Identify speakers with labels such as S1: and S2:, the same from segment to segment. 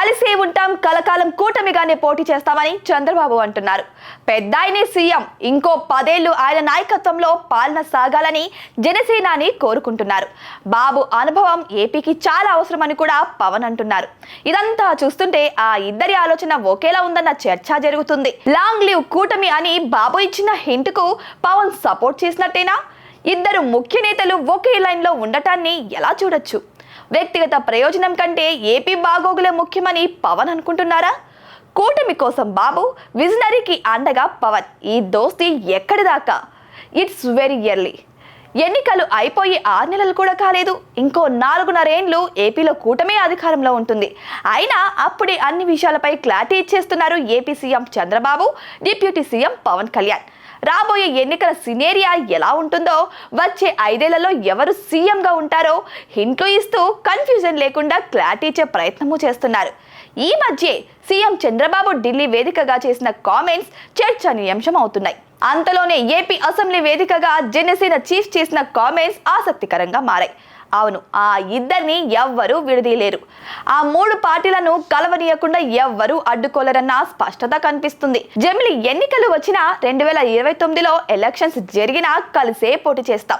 S1: కలిసే ఉంటాం, కలకాలం కూటమిగానే పోటీ చేస్తామని చంద్రబాబు అంటున్నారు. పెద్దాయనే సీఎం, ఇంకో 10 ఏళ్లు ఆయన నాయకత్వంలో పాలన సాగాలని జనసేనాని కోరుకుంటున్నారు. బాబు అనుభవం ఏపీకి చాలా అవసరమని కూడా పవన్ అంటున్నారు. ఇదంతా చూస్తుంటే ఆ ఇద్దరి ఆలోచన ఒకేలా ఉందన్న చర్చ జరుగుతుంది. లాంగ్ లివ్ కూటమి అని బాబు ఇచ్చిన హింట్ కు పవన్ సపోర్ట్ చేసినట్టేనా? ఇద్దరు ముఖ్య నేతలు ఒకే లైన్ లో ఉండటాన్ని ఎలా చూడొచ్చు? వ్యక్తిగత ప్రయోజనం కంటే ఏపీ బాగోగులే ముఖ్యమని పవన్ అనుకుంటున్నారా? కూటమి కోసం బాబు, విజనరీకి అండగా పవన్. ఈ దోస్తీ ఎక్కడి దాకా? It's very early. ఎన్నికలు అయిపోయి 6 నెలలు కూడా కాలేదు. ఇంకో 4.5 ఏళ్లు ఏపీలో కూటమి అధికారంలో ఉంటుంది. అయినా అప్పుడే అన్ని విషయాలపై క్లారిటీ ఇచ్చేస్తున్నారు AP CM Chandrababu, deputy CM Pawan Kalyan. రాబోయే ఎన్నికల సినేరియా ఎలా ఉంటుందో, వచ్చే 5 ఏళ్లలో ఎవరు సీఎంగా ఉంటారో హింట్లు ఇస్తూ కన్ఫ్యూజన్ లేకుండా క్లారిటీ ఇచ్చే ప్రయత్నము చేస్తున్నారు. ఈ మధ్య సీఎం చంద్రబాబు ఢిల్లీ వేదికగా చేసిన కామెంట్స్ చర్చనీయాంశం అవుతున్నాయి. అంతలోనే ఏపీ అసెంబ్లీ వేదికగా జనసేన చీఫ్ చేసిన కామెంట్స్ ఆసక్తికరంగా మారాయి. అవును, ఆ ఇద్దరిని ఎవ్వరూ విడదీయలేరు. ఆ 3 పార్టీలను కలవనీయకుండా ఎవ్వరూ అడ్డుకోలేరన్న స్పష్టత కనిపిస్తుంది. జమిలి ఎన్నికలు వచ్చినా 2029లో ఎలక్షన్స్ జరిగినా కలిసే పోటీ చేస్తాం,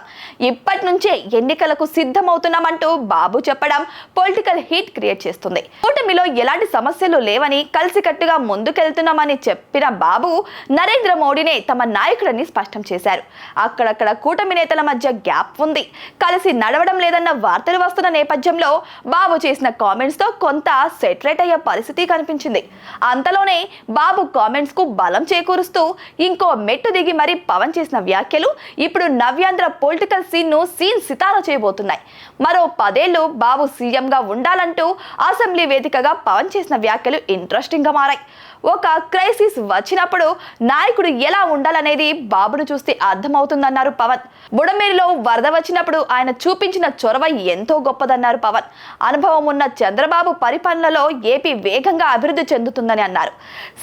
S1: ఇప్పటి నుంచే ఎన్నికలకు సిద్ధమవుతున్నామంటూ బాబు చెప్పడం పొలిటికల్ హీట్ క్రియేట్ చేస్తుంది. కూటమిలో ఎలాంటి సమస్యలు లేవని, కలిసికట్టుగా ముందుకెళ్తున్నామని చెప్పిన బాబు నరేంద్ర మోడీనే తమ నాయకుడని స్పష్టం చేశారు. అక్కడక్కడ కూటమి నేతల మధ్య గ్యాప్ ఉంది, కలిసి నడవడం లేదని వార్తలు వస్తున్న నేపథ్యంలో బాబు చేసిన కామెంట్స్ తో కొంత సెటరేట్ అయ్యే పరిస్థితి కనిపించింది. అంతలోనే బాబు కామెంట్స్ కు బలం చేకూరుస్తూ ఇంకో మెట్టు దిగి మరి పవన్ చేసిన వ్యాఖ్యలు ఇప్పుడు నవ్యాంధ్ర పొలిటికల్ సీన్ సితారా చేయబోతున్నాయి. మరో 10 ఏళ్లు బాబు సీఎం గా ఉండాలంటూ అసెంబ్లీ వేదికగా పవన్ చేసిన వ్యాఖ్యలు ఇంట్రెస్టింగ్ గా మారాయి. ఒక క్రైసిస్ వచ్చినప్పుడు నాయకుడు ఎలా ఉండాలనేది బాబును చూస్తే అర్థమవుతుందన్నారు పవన్. బుడమేరులో వరద వచ్చినప్పుడు ఆయన చూపించిన చొరవ ఎంతో గొప్పదన్నారు పవన్. అనుభవం ఉన్న చంద్రబాబు పరిపాలనలో ఏపీ వేగంగా అభివృద్ధి చెందుతుందని అన్నారు.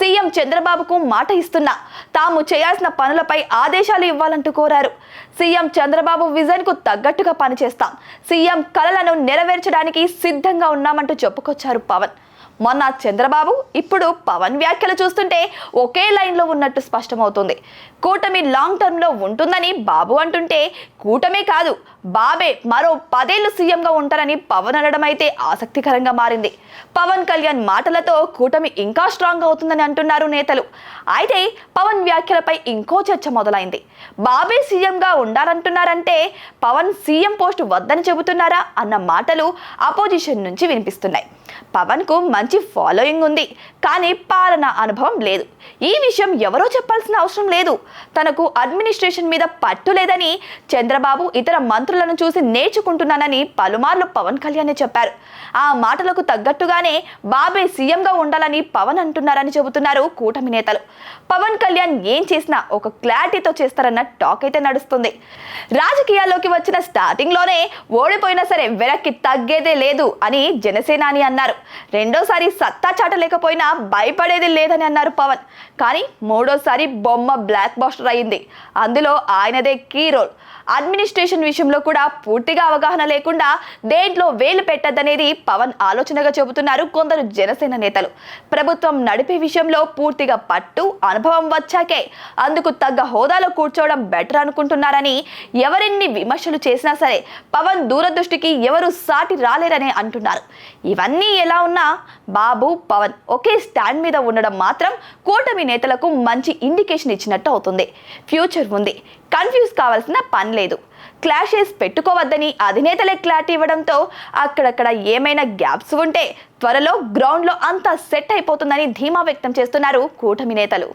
S1: సీఎం చంద్రబాబుకు మాట ఇస్తున్నా, తాము చేయాల్సిన పనులపై ఆదేశాలు ఇవ్వాలంటూ కోరారు. సీఎం చంద్రబాబు విజన్ కు తగ్గట్టుగా పనిచేస్తాం, సీఎం కలలను నెరవేర్చడానికి సిద్ధంగా ఉన్నామంటూ చెప్పుకొచ్చారు పవన్. మొన్న చంద్రబాబు, ఇప్పుడు పవన్ వ్యాఖ్యలు చూస్తుంటే ఒకే లైన్లో ఉన్నట్టు స్పష్టమవుతుంది. కూటమి లాంగ్ టర్మ్లో ఉంటుందని బాబు అంటుంటే, కూటమే కాదు బాబే మరో 10 ఏళ్లు సీఎంగా ఉంటారని పవన్ అనడం అయితే ఆసక్తికరంగా మారింది. పవన్ కళ్యాణ్ మాటలతో కూటమి ఇంకా స్ట్రాంగ్ అవుతుందని అంటున్నారు నేతలు. అయితే పవన్ వ్యాఖ్యలపై ఇంకో చర్చ మొదలైంది. బాబే సీఎంగా ఉండాలంటున్నారంటే పవన్ సీఎం పోస్ట్ వద్దని చెబుతున్నారా అన్న మాటలు అపోజిషన్ నుంచి వినిపిస్తున్నాయి. పవన్ కు మంచి ఫాలోయింగ్ ఉంది, కానీ పాలనా అనుభవం లేదు. ఈ విషయం ఎవరో చెప్పాల్సిన అవసరం లేదు. తనకు అడ్మినిస్ట్రేషన్ మీద పట్టు లేదని, చంద్రబాబు ఇతర మంత్రులను చూసి నేర్చుకుంటున్నానని పలుమార్లు పవన్ కళ్యాణ్ చెప్పారు. ఆ మాటలకు తగ్గట్టుగానే బాబే సీఎంగా ఉండాలని పవన్ అంటున్నారని చెబుతున్నారు కూటమి నేతలు. పవన్ కళ్యాణ్ ఏం చేసినా ఒక క్లారిటీతో చేస్తారన్న టాక్ అయితే నడుస్తుంది. రాజకీయాల్లోకి వచ్చిన స్టార్టింగ్ లోనే ఓడిపోయినా సరే వెనక్కి తగ్గేదే లేదు అని జనసేనాని అన్నారు. రెండోసారి సత్తా చాటలేకపోయినా భయపడేది లేదని అన్నారు పవన్. కానీ మూడోసారి బొమ్మ బ్లాక్ బస్టర్ అయింది. అందులో ఆయనదే కీ రోల్. అడ్మినిస్ట్రేషన్ విషయంలో కూడా పూర్తిగా అవగాహన లేకుండా దేంట్లో వేలు పెట్టద్దనేది పవన్ ఆలోచనగా చెబుతున్నారు కొందరు జనసేన నేతలు. ప్రభుత్వం నడిపే విషయంలో పూర్తిగా పట్టు, అనుభవం వచ్చాకే అందుకు తగ్గ హోదాలో కూర్చోవడం బెటర్ అనుకుంటున్నారని, ఎవరెన్ని విమర్శలు చేసినా సరే పవన్ దూరదృష్టికి ఎవరు సాటి రాలేరని అంటున్నారు. ఇవన్నీ ఎలా ఉన్నా బాబు, పవన్ ఒకే స్టాండ్ మీద ఉండడం మాత్రం కూటమి నేతలకు మంచి ఇండికేషన్ ఇచ్చినట్టు అవుతుంది. ఫ్యూచర్ ఉంది, కన్ఫ్యూజ్ కావాల్సిన పని లేదు. క్లాషెస్ పెట్టుకోవద్దని అధినేతలే క్లారిటీ ఇవ్వడంతో అక్కడక్కడ ఏమైనా గ్యాప్స్ ఉంటే త్వరలో గ్రౌండ్లో అంతా సెట్ అయిపోతుందని ధీమా వ్యక్తం చేస్తున్నారు కూటమి నేతలు.